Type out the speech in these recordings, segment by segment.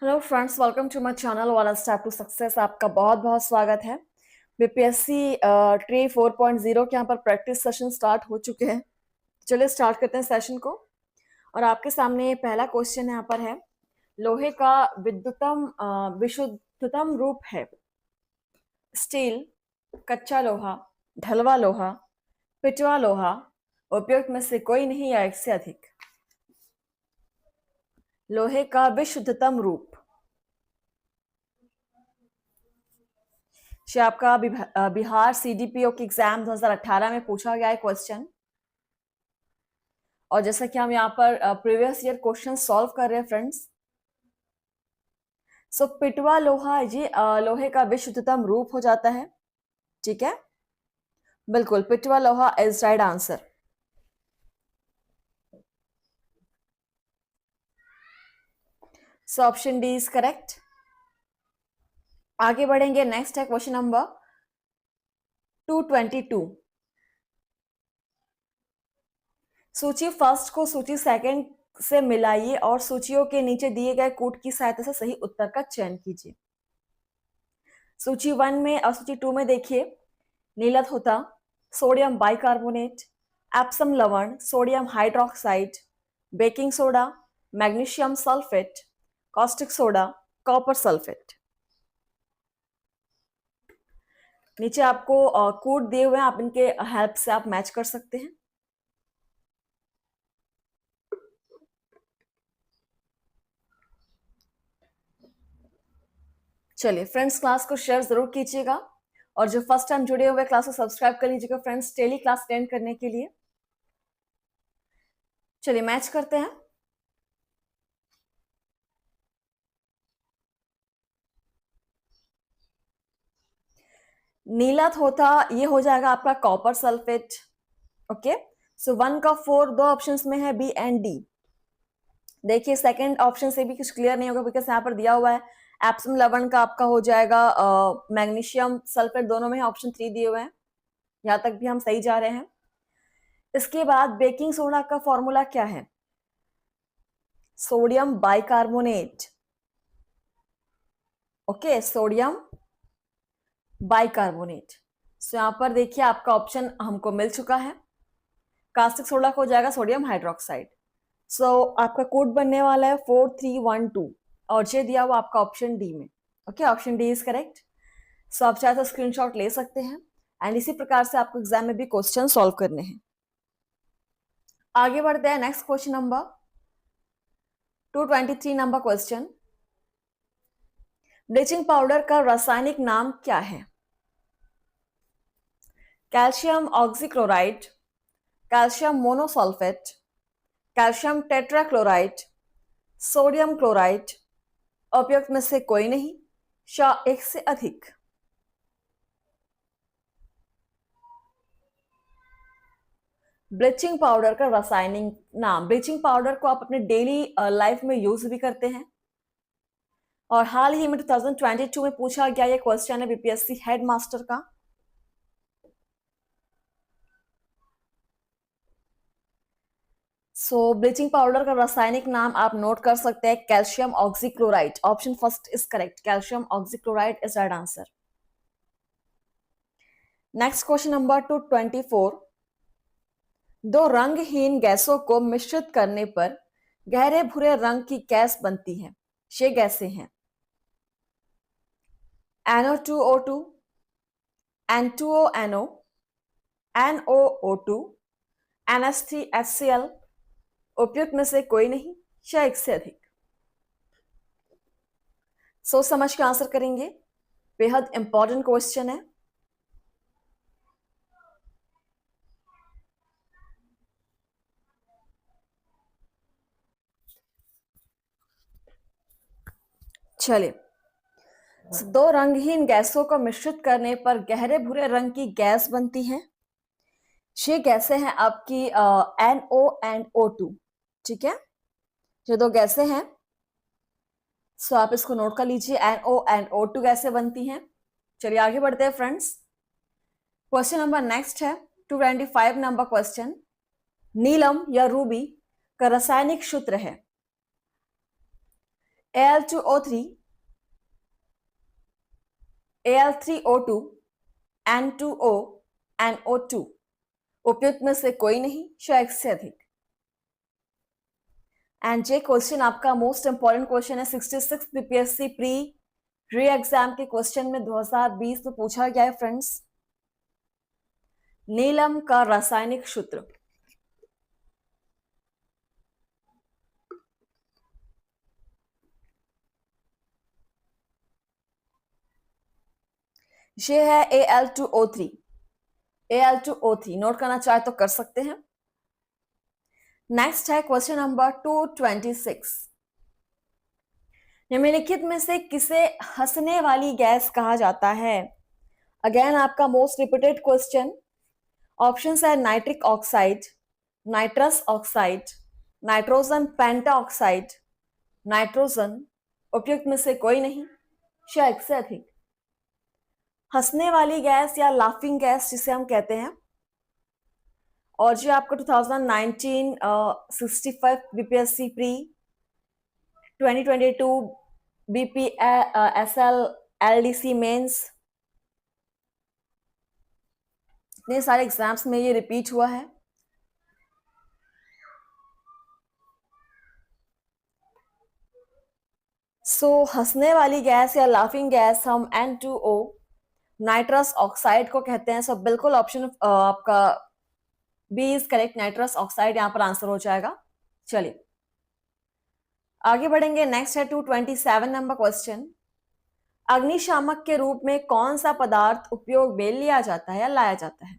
Hello friends, welcome to my channel वाला step to success. आपका बहुत बहुत स्वागत है। बीपीएससी ट्री 4.0 के यहाँ पर प्रैक्टिस सेशन स्टार्ट हो चुके हैं। चलिए स्टार्ट करते हैं सेशन को। और आपके सामने पहला क्वेश्चन यहाँ पर है, लोहे का विशुद्धतम रूप है स्टील, कच्चा लोहा, ढलवा लोहा, पिटवा लोहा, उपयुक्त में से कोई नहीं या एक से अधिक। लोहे का विशुद्धतम रूप से आपका बिहार सीडीपीओ के एग्जाम 2018 में पूछा गया है क्वेश्चन। और जैसा कि हम यहाँ पर प्रीवियस ईयर क्वेश्चन सॉल्व कर रहे हैं फ्रेंड्स। सो पिटवा लोहा जी लोहे का विशुद्धतम रूप हो जाता है। ठीक है, बिल्कुल पिटवा लोहा is right answer. So option D is correct. आगे बढ़ेंगे, नेक्स्ट है क्वेश्चन नंबर 222। सूची फर्स्ट को सूची सेकंड से मिलाइए और सूचियों के नीचे दिए गए कोड की सहायता से सही उत्तर का चयन कीजिए। सूची 1 में और सूची 2 में देखिए, नीलत होता, सोडियम बाइकार्बोनेट, एप्सम लवण, sodium hydroxide, baking soda, magnesium sulphate, caustic soda, copper sulphate. नीचे आपको कोड दिए हुए हैं, आप इनके हेल्प से आप मैच कर सकते हैं। चलिए फ्रेंड्स, क्लास को शेयर जरूर कीजिएगा और जो फर्स्ट टाइम जुड़े हुए क्लास को सब्सक्राइब कर लीजिएगा फ्रेंड्स, डेली क्लास अटेंड करने के लिए। चलिए मैच करते हैं। नीलत होता, ये हो जाएगा आपका कॉपर सल्फेट। ओके, सो 1 का 4 दो ऑप्शंस में है, बी एंड डी। देखिए सेकंड ऑप्शन से भी कुछ क्लियर नहीं होगा बिकॉज यहाँ पर दिया हुआ है एप्सम लवण का आपका हो जाएगा मैग्नीशियम सल्फेट, दोनों में ऑप्शन 3 दिए हुए हैं। यहाँ तक भी हम सही जा रहे हैं। इसके बाद बेकिंग सोडा का फॉर्मूला क्या है? Sodium bicarbonate. Okay, sodium bicarbonate. So यहाँ पर देखिए आपका ऑप्शन हमको मिल चुका है। कास्टिक सोडा को हो जाएगा सोडियम हाइड्रोक्साइड। सो आपका कोड बनने वाला है 4312 और ये दिया हुआ आपका ऑप्शन डी में। Okay, option D is correct. So आप चाहे तो स्क्रीनशॉट ले सकते हैं एंड इसी प्रकार से आपको एग्जाम में भी क्वेश्चन सॉल्व करने हैं। आगे बढ़ते हैं, next question number 223 number question. Bleaching powder का रासायनिक नाम क्या है? Calcium oxychloride, calcium monosulphate, calcium tetrachloride, sodium chloride, उपयुक्त में से कोई नहीं या एक से अधिक। ब्लीचिंग पाउडर का रासायनिक नाम। ब्लीचिंग पाउडर को आप अपने डेली लाइफ में यूज भी करते हैं और हाल ही में 2022 में पूछा गया ये क्वेश्चन है बीपीएससी हेडमास्टर का। सो ब्लीचिंग पाउडर का रासायनिक नाम आप नोट कर सकते हैं, calcium oxychloride. Option first is correct, calcium oxychloride is right answer. Next question number 224। दो रंगहीन गैसों को मिश्रित करने पर गहरे भूरे रंग की गैस बनती है, ये गैसें हैं NO2O2, N2ONO, NOO2, NH3HCl, उपयुक्त में से कोई नहीं या एक से अधिक। सोच समझ के आंसर करेंगे, बेहद इंपॉर्टेंट क्वेश्चन है। चलिए, दो रंगहीन गैसों को मिश्रित करने पर गहरे भूरे रंग की गैस बनती है, ये गैसें हैं आपकी NO एंड O2। ठीक है, ये दो गैसें हैं, सो आप इसको नोट कर लीजिए, NO एंड O2 गैसें बनती हैं। चलिए आगे बढ़ते हैं फ्रेंड्स। क्वेश्चन नंबर नेक्स्ट है 225 नंबर क्वेश्चन। नीलम या रूबी का रासायनिक सूत्र है Al2O3, Al3O2, N2O, NO2। उपयुक्त में से कोई नहीं, शायद से अधिक। एंड ये क्वेश्चन आपका मोस्ट इंपॉर्टेंट क्वेश्चन है 66 बीपीएससी प्री एग्जाम के क्वेश्चन में 2020 में पूछा गया है फ्रेंड्स। नीलम का रासायनिक सूत्र। ये है Al2O3। Al2O3 नोट करना चाहे तो कर सकते हैं। नेक्स्ट है क्वेश्चन नंबर 226। निम्नलिखित में से किसे हंसने वाली गैस कहा जाता है? अगेन आपका मोस्ट रिपीटेड क्वेश्चन। ऑप्शंस है nitric oxide, nitrous oxide, nitrogen pentoxide, nitrogen. उपयुक्त में से कोई नहीं, शायद से अधिक। हंसने वाली गैस या लाफिंग गैस जिसे हम कहते हैं, और जो आपको 2019 65 BPSC pre 2022 BPSL LDC mains इतने सारे एग्जाम्स में ये रिपीट हुआ है। हंसने वाली गैस या लाफिंग गैस हम N2O नाइट्रस ऑक्साइड को कहते हैं। बिल्कुल ऑप्शन आपका B is correct, nitrous oxide यहां पर आंसर हो जाएगा। चलिए आगे बढ़ेंगे। नेक्स्ट है 227 नंबर क्वेश्चन। अग्निशामक के रूप में कौन सा पदार्थ उपयोग में लिया जाता है या लाया जाता है?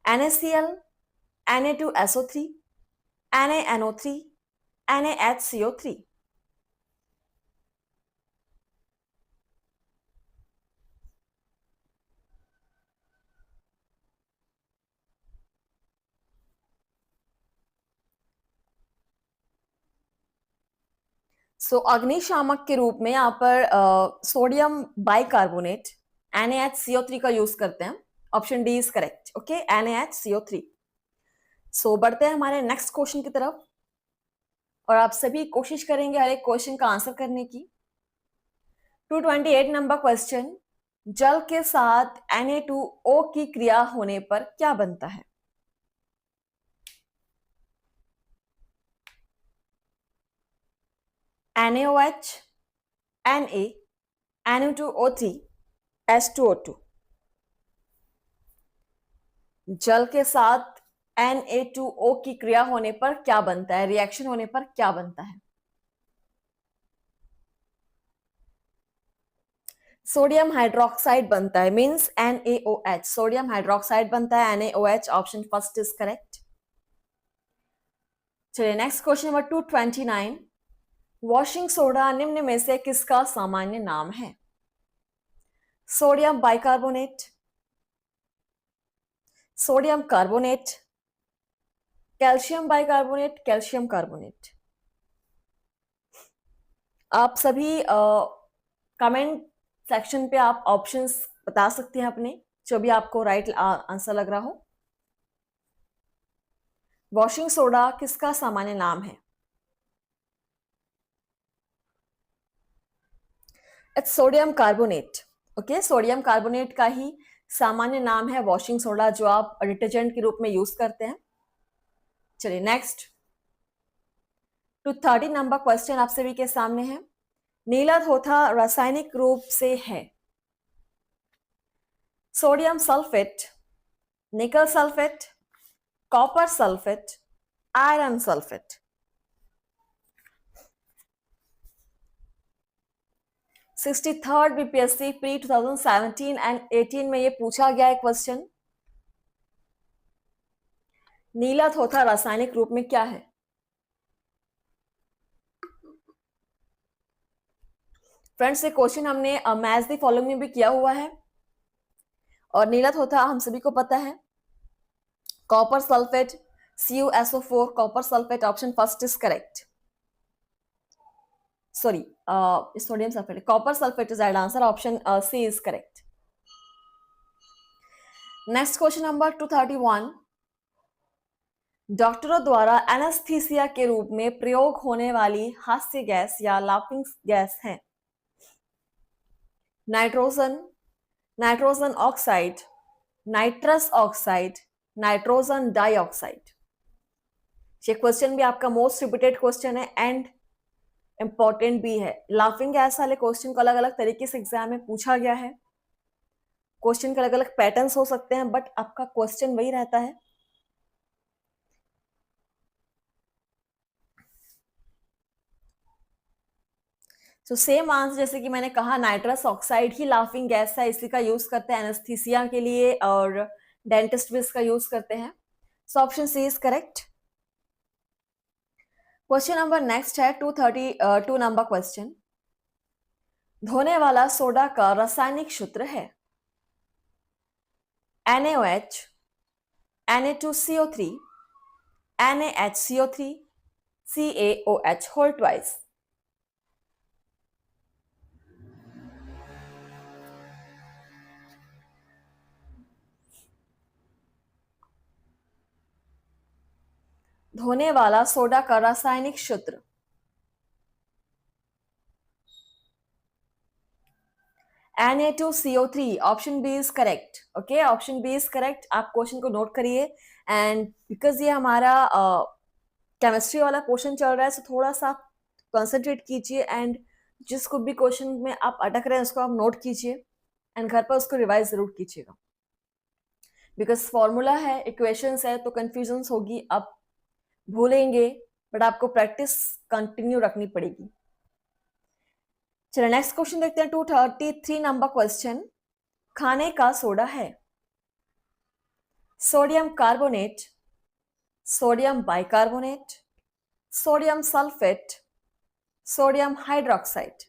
NaCl, Na2SO3, NaNO3, NaHCO3। अग्निशामक के रूप में यहाँ पर सोडियम बाइकार्बोनेट NaHCO3 का यूज करते हैं। Option D is correct. Okay, NaHCO3। बढ़ते हैं हमारे नेक्स्ट क्वेश्चन की तरफ, और आप सभी कोशिश करेंगे हर एक क्वेश्चन का आंसर करने की। 228 नंबर क्वेश्चन। जल के साथ Na2O की क्रिया होने पर क्या बनता है? NaOH, Na, Na2O3, H2O2। जल के साथ Na2O की क्रिया होने पर क्या बनता है, रिएक्शन होने पर क्या बनता है? सोडियम हाइड्रोक्साइड बनता है, मींस NaOH। सोडियम हाइड्रोक्साइड बनता है, NaOH। Option first is correct. चलिए next question number 229। Washing soda निम्न में से किसका सामान्य नाम है? Sodium bicarbonate, sodium carbonate, calcium bicarbonate, calcium carbonate. आप सभी कमेंट सेक्शन पे आप ऑप्शंस बता सकते हैं अपने, जो भी आपको राइट आंसर लग रहा हो। वॉशिंग सोडा किसका सामान्य नाम है? It's sodium carbonate. Okay, sodium carbonate का ही सामान्य नाम है वॉशिंग सोडा, जो आप डिटर्जेंट के रूप में यूज करते हैं। चलिए नेक्स्ट 230 नंबर क्वेश्चन आप सभी के सामने है। नीला धोथा रासायनिक रूप से है सोडियम सल्फेट, निकल sulphate, copper sulphate, iron sulphate. 63rd BPSC pre 2017 and 18 में ये पूछा गया है क्वेश्चन। नीला धोथा रासायनिक रूप में क्या है? फ्रेंड्स ये क्वेश्चन हमने मैच द फॉलोइंग में भी किया हुआ है, और नीला धोथा हम सभी को पता है copper sulphate, CuSO4, copper sulphate. Option first is correct. Sorry, sodium sulphate, copper sulphate is right answer. Option C is correct. Next question number 231। डॉक्टरों द्वारा एनेस्थीसिया के रूप में प्रयोग होने वाली हास्य गैस या लाफिंग गैस है? Nitrogen, nitrogen oxide, nitrous oxide, nitrogen dioxide. ये क्वेश्चन भी आपका मोस्ट रिपीटेड क्वेश्चन है एंड इंपॉर्टेंट भी है। लाफिंग गैस वाले क्वेश्चन को अलग अलग तरीके से एग्जाम में पूछा गया है। क्वेश्चन के अलग अलग पैटर्न्स हो सकते हैं बट आपका क्वेश्चन वही रहता है। तो सेम आंसर जैसे कि मैंने कहा, नाइट्रस ऑक्साइड ही लाफिंग गैस है, इसी का यूज करते हैं एनेस्थीसिया के लिए और डेंटिस्ट भी इसका यूज करते हैं। So option C is correct. Question number next है 232 नंबर क्वेश्चन। धोने वाला सोडा का रासायनिक सूत्र है? NaOH, Na2CO3, NaHCO3, CaOH whole twice। धोने वाला सोडा का रासायनिक सूत्र Na2CO3। Option B is correct. Okay, option B is correct. आप क्वेश्चन को नोट करिए एंड बिकॉज ये हमारा केमिस्ट्री वाला क्वेश्चन चल रहा है तो थोड़ा सा कंसंट्रेट कीजिए एंड जिसको भी क्वेश्चन में आप अटक रहे हैं उसको आप नोट कीजिए एंड घर पर उसको रिवाइज जरूर कीजिएगा। बिकॉज फॉर्मूला है, इक्वेशंस है तो कंफ्यूजन्स होगी, आप भूलेंगे, बट आपको प्रैक्टिस कंटिन्यू रखनी पड़ेगी। चलिए नेक्स्ट क्वेश्चन देखते हैं 233 नंबर क्वेश्चन। खाने का सोडा है? Sodium carbonate, sodium bicarbonate, sodium sulphate, sodium hydroxide.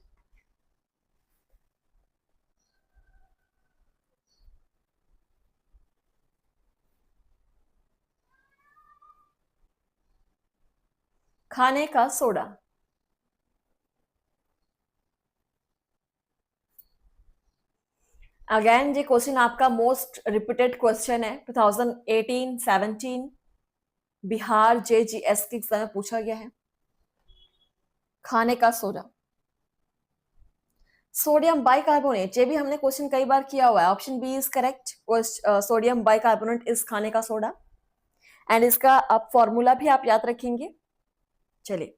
खाने का सोडा। अगेन ये क्वेश्चन आपका मोस्ट रिपीटेड क्वेश्चन है, 2018-17 बिहार JGS के एग्जाम में पूछा गया है। खाने का सोडा, सोडियम बाइकार्बोनेट, ये भी हमने क्वेश्चन कई बार किया हुआ है। Option B is correct. Sodium bicarbonate is खाने का सोडा एंड इसका आप फॉर्मूला भी आप याद रखेंगे। चलिए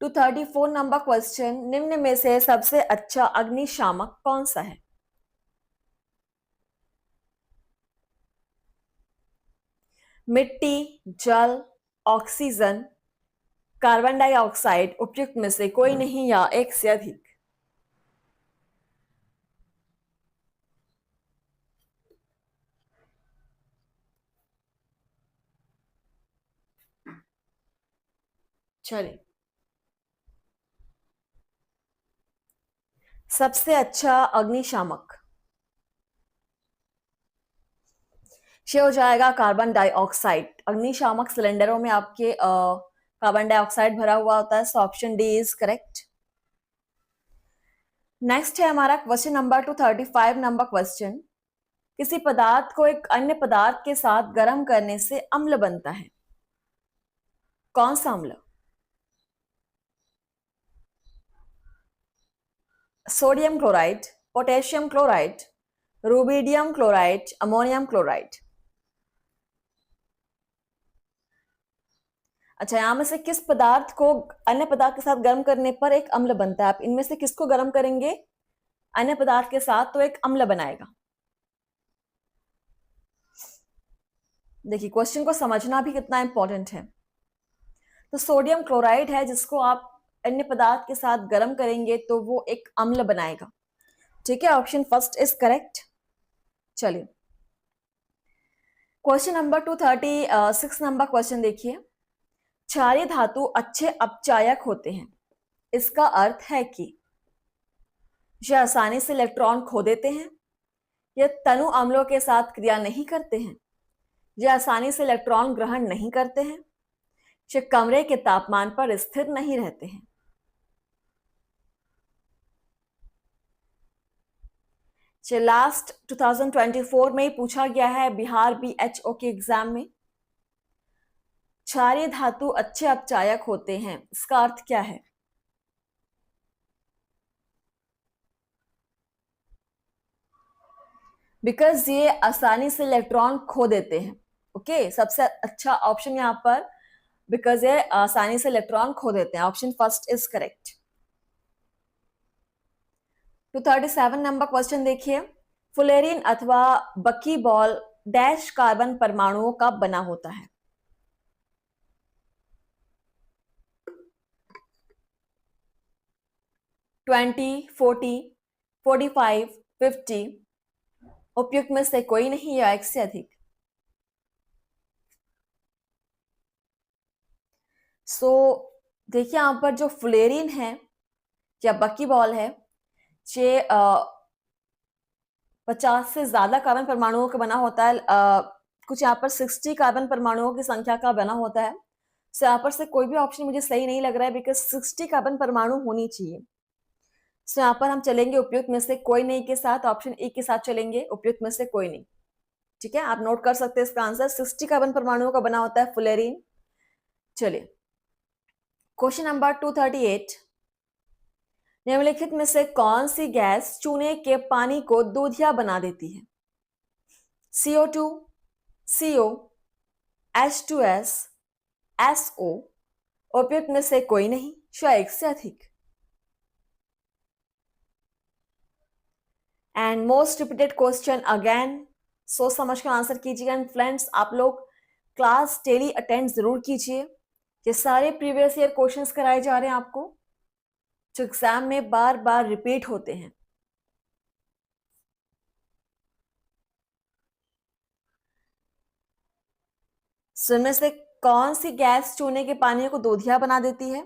234 नंबर क्वेश्चन। निम्न में से सबसे अच्छा अग्निशामक कौन सा है? मिट्टी, जल, ऑक्सीजन, कार्बन डाइऑक्साइड, उपयुक्त में से कोई नहीं या एक से अधिक। चलिए सबसे अच्छा अग्निशामक ये हो जाएगा कार्बन डाइऑक्साइड। अग्निशामक सिलेंडरों में आपके कार्बन डाइऑक्साइड भरा हुआ होता है। So option D is correct. Next है हमारा क्वेश्चन नंबर 235 नंबर क्वेश्चन। किसी पदार्थ को एक अन्य पदार्थ के साथ गर्म करने से अम्ल बनता है, कौन सा अम्ल? Sodium chloride, potassium chloride, rubidium chloride, ammonium chloride. अच्छा, यहां में से किस पदार्थ को अन्य पदार्थ के साथ गर्म करने पर एक अम्ल बनता है? आप इनमें से किसको गर्म करेंगे अन्य पदार्थ के साथ तो एक अम्ल बनाएगा? देखिए क्वेश्चन को समझना भी कितना इंपॉर्टेंट है। तो सोडियम क्लोराइड है जिसको आप अन्य पदार्थ के साथ गर्म करेंगे तो वो एक अम्ल बनाएगा। ठीक है, ऑप्शन फर्स्ट इज करेक्ट। चलिए क्वेश्चन नंबर 236 नंबर क्वेश्चन देखिए। क्षारीय धातु अच्छे अपचायक होते हैं, इसका अर्थ है कि ये आसानी से इलेक्ट्रॉन खो देते हैं, ये तनु अम्लों के साथ क्रिया नहीं करते हैं, ये आसानी से इलेक्ट्रॉन ग्रहण नहीं करते हैं, ये कमरे के तापमान पर स्थिर नहीं रहते हैं। लास्ट 2024 में ही पूछा गया है बिहार BHO के एग्जाम में। क्षारीय धातु अच्छे अपचायक होते हैं, इसका अर्थ क्या है? बिकॉज ये आसानी से इलेक्ट्रॉन खो देते हैं। ओके, सबसे अच्छा ऑप्शन यहाँ पर, बिकॉज ये आसानी से इलेक्ट्रॉन खो देते हैं। Option first is correct. 237 number question देखिए। फुलेरिन अथवा बकी बॉल डैश कार्बन परमाणुओं का बना होता है। ट्वेंटी, 40, 45, 50। उपयुक्त में से कोई नहीं या एक से अधिक। सो देखिए यहाँ पर जो फुलेरिन है या बकी बॉल है, ये 50 से ज्यादा कार्बन परमाणुओं का बना होता है। कुछ यहाँ पर 60 कार्बन परमाणुओं की संख्या का बना होता है। सो यहाँ पर से कोई भी ऑप्शन मुझे सही नहीं लग रहा है, बिकॉज 60 कार्बन परमाणु होनी चाहिए। सो यहाँ पर हम चलेंगे उपयुक्त में से कोई नहीं के साथ, ऑप्शन ए के साथ चलेंगे, उपयुक्त में से कोई नहीं। ठीक है, आप नोट कर सकते हैं इसका आंसर। 60 कार्बन परमाणुओं का बना होता है फुलेरिन। चलिए क्वेश्चन नंबर 238। निम्नलिखित में से कौन सी गैस चूने के पानी को दूधिया बना देती है? CO2, CO, H2S, SO। उपयुक्त में से कोई नहीं, शायद एक से अधिक। And most repeated question again, सोच समझ कर आंसर कीजिएगा। एंड फ्रेंड्स, आप लोग क्लास डेली अटेंड जरूर कीजिए। ये सारे प्रीवियस ईयर क्वेश्चंस कराए जा रहे हैं आपको, जो एग्जाम में बार बार रिपीट होते हैं। इनमें से कौन सी गैस चूने के पानी को दूधिया बना देती है?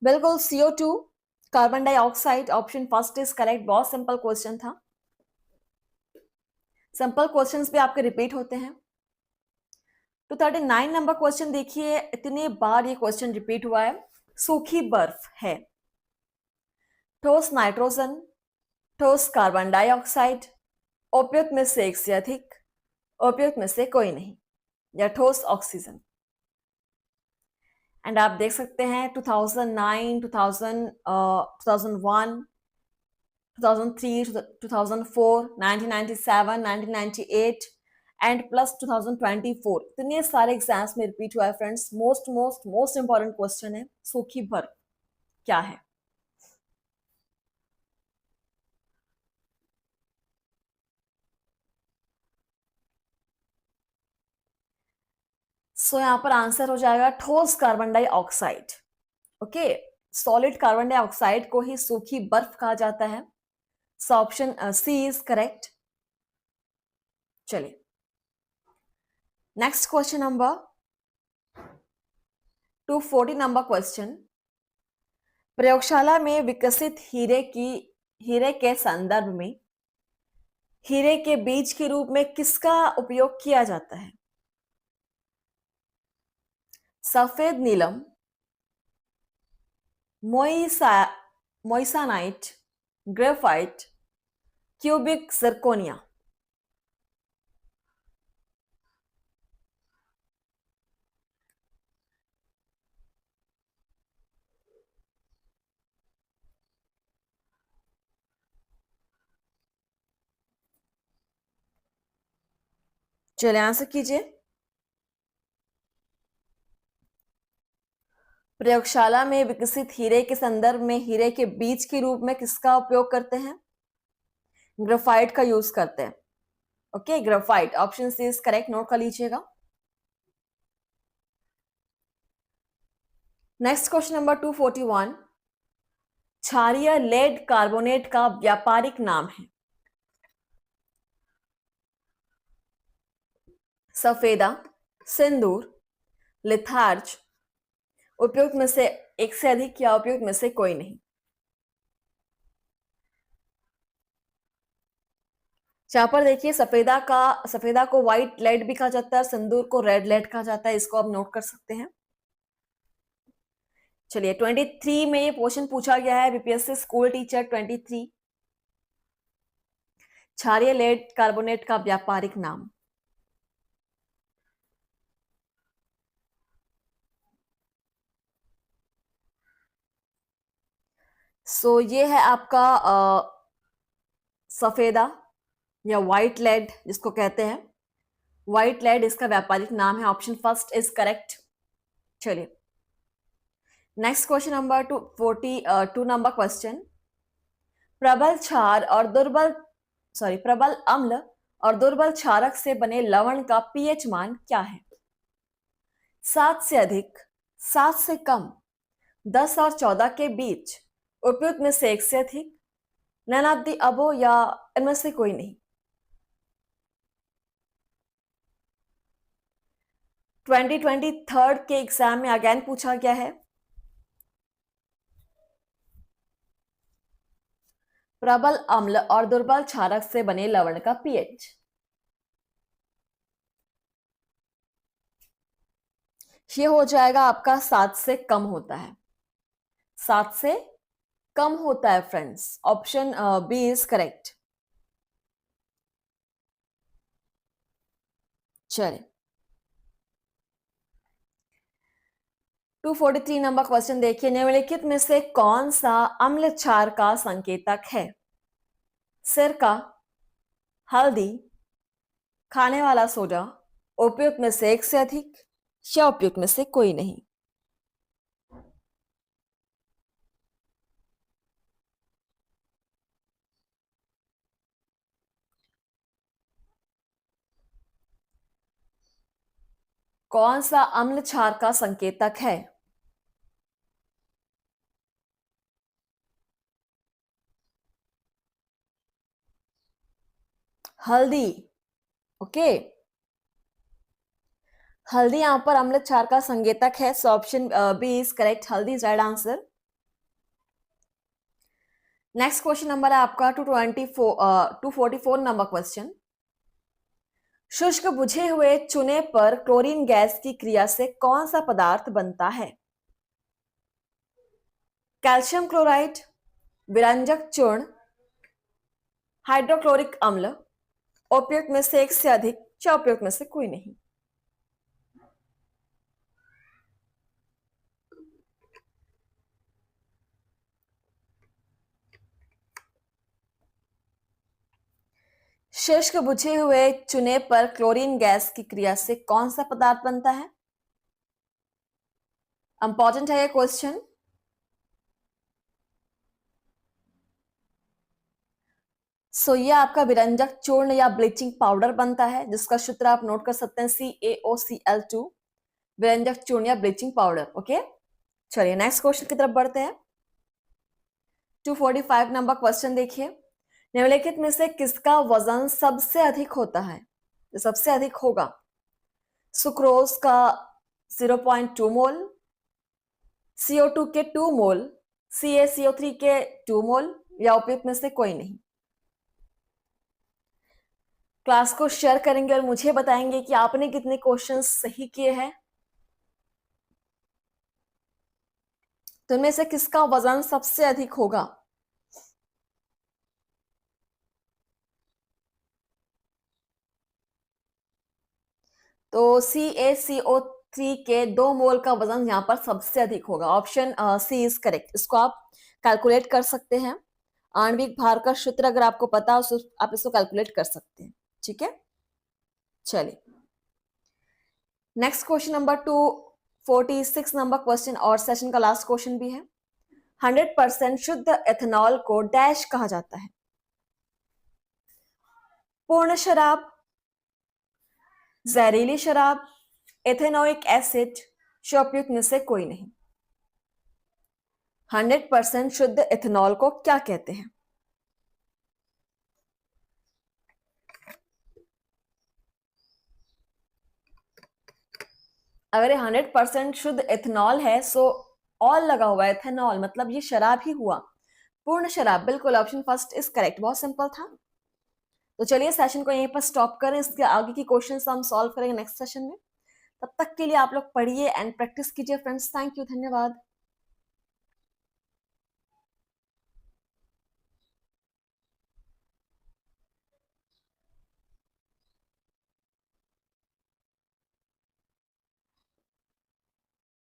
बिल्कुल CO2, carbon dioxide. Option first is correct. बहुत सिंपल क्वेश्चन था। सिंपल क्वेश्चंस भी आपके रिपीट होते हैं। 239 नंबर क्वेश्चन देखिए, इतने बार ये क्वेश्चन रिपीट हुआ है। सूखी बर्फ है ठोस नाइट्रोजन, ठोस कार्बन डाइऑक्साइड, उपयुक्त में से एक से अधिक, उपयुक्त में से कोई नहीं, या ठोस ऑक्सीजन। एंड आप देख सकते हैं 2009, 2001, 2003, 2004, 1997, 1998 एंड प्लस 2024, इतने सारे एग्जाम्स में रिपीट हुआ है friends. Most most most important question है, सूखी बर्फ क्या है? सो यहां पर आंसर हो जाएगा ठोस carbon dioxide. Okay, solid carbon dioxide को ही सूखी बर्फ कहा जाता है। So option C is correct. चलिए next question number 240 number question. प्रयोगशाला में विकसित हीरे के संदर्भ में हीरे के बीज के रूप में किसका उपयोग किया जाता है? सफेद नीलम, मोइसानाइट, ग्रेफाइट, क्यूबिक जर्कोनिया। चलिए आंसर कीजिए। प्रयोगशाला में विकसित हीरे के संदर्भ में हीरे के बीज के रूप में किसका उपयोग करते हैं? ग्रेफाइट का यूज करते हैं। Okay, graphite. Option C is correct, note कर लीजिएगा। Next question number 241। क्षारीय लेड कार्बोनेट का व्यापारिक नाम है? सफेदा, सिंदूर, लिथार्ज। उपयुक्त में से एक से अधिक या उपयुक्त में से कोई नहीं। यहां पर देखिए सफेदा को व्हाइट लेड भी कहा जाता है, सिंदूर को रेड लेड कहा जाता है। इसको आप नोट कर सकते हैं। चलिए 23 में ये क्वेश्चन पूछा गया है, बीपीएससी स्कूल टीचर 23। क्षारीय लेड कार्बोनेट का व्यापारिक नाम। सो ये है आपका सफेदा या व्हाइट लेड जिसको कहते हैं, व्हाइट लेड इसका व्यापारिक नाम है। Option first is correct. चलिए next question number 242 number question. प्रबल क्षार और प्रबल अम्ल और दुर्बल क्षारक से बने लवण का पीएच मान क्या है? 7 से अधिक, 7 से कम, 10 और 14 के बीच, उपयुक्त में से एक से अधिक, नन ऑफ द अबो या इनमें से कोई नहीं। 2023 के एग्जाम में अगेन पूछा गया है। प्रबल अम्ल और दुर्बल क्षारक से बने लवण का पीएच। ये हो जाएगा आपका 7 से कम होता है, 7 से कम होता है friends. Option B is correct. चलिए 243 नंबर क्वेश्चन देखिए। निम्नलिखित में से कौन सा अम्ल क्षार का संकेतक है? सिरका, हल्दी, खाने वाला सोडा, उपयुक्त में से एक से अधिक या उपयुक्त में से कोई नहीं। कौन सा अम्ल क्षार का संकेतक है? हल्दी। ओके, हल्दी यहां पर अम्ल क्षार का संकेतक है। So option B is correct. Haldi is right answer. Next question number है आपका 244 नंबर क्वेश्चन। शुष्क बुझे हुए चूने पर क्लोरीन गैस की क्रिया से कौन सा पदार्थ बनता है? कैल्शियम क्लोराइड, विरंजक चूर्ण, हाइड्रोक्लोरिक अम्ल, उपयुक्त में से एक से अधिक या उपयुक्त में से कोई नहीं। शुष्क बुझे हुए चूने पर क्लोरीन गैस की क्रिया से कौन सा पदार्थ बनता है? इंपॉर्टेंट है ये क्वेश्चन। सो ये आपका विरंजक चूर्ण या ब्लीचिंग पाउडर बनता है, जिसका सूत्र आप नोट कर सकते हैं CaOCl2, विरंजक चूर्ण या ब्लीचिंग पाउडर। ओके, चलिए नेक्स्ट क्वेश्चन की तरफ बढ़ते हैं। 245 नंबर क्वेश्चन देखिए। निम्नलिखित में से किसका वजन सबसे अधिक होता है? जो सबसे अधिक होगा, सुक्रोज का 0.2 मोल, CO2 के 2 मोल, CaCO3 के 2 मोल या उपयुक्त में से कोई नहीं। क्लास को शेयर करेंगे और मुझे बताएंगे कि आपने कितने क्वेश्चंस सही किए हैं। तो इनमें से किसका वजन सबसे अधिक होगा? तो CaCO3 के 2 मोल का वजन यहां पर सबसे अधिक होगा। Option C is correct. इसको आप कैलकुलेट कर सकते हैं। आणविक भार का सूत्र अगर आपको पता हो आप इसको कैलकुलेट कर सकते हैं। ठीक है, चलिए next question number 246 number question और सेशन का लास्ट क्वेश्चन भी है। 100% शुद्ध एथेनॉल को डैश कहा जाता है? पूर्ण शराब, जहरीली शराब, एथेनोइक एसिड, उपयुक्त में से कोई नहीं। 100% शुद्ध एथेनॉल को क्या कहते हैं? अगर ये 100% शुद्ध एथेनॉल है, सो ऑल लगा हुआ है, एथेनॉल मतलब ये शराब ही हुआ। पूर्ण शराब, बिल्कुल ऑप्शन फर्स्ट इज करेक्ट। बहुत सिंपल था। तो चलिए सेशन को यहीं पर स्टॉप करें। इसके आगे की क्वेश्चंस हम सॉल्व करेंगे नेक्स्ट सेशन में। तब तक के लिए आप लोग पढ़िए एंड प्रैक्टिस कीजिए फ्रेंड्स। थैंक यू, धन्यवाद।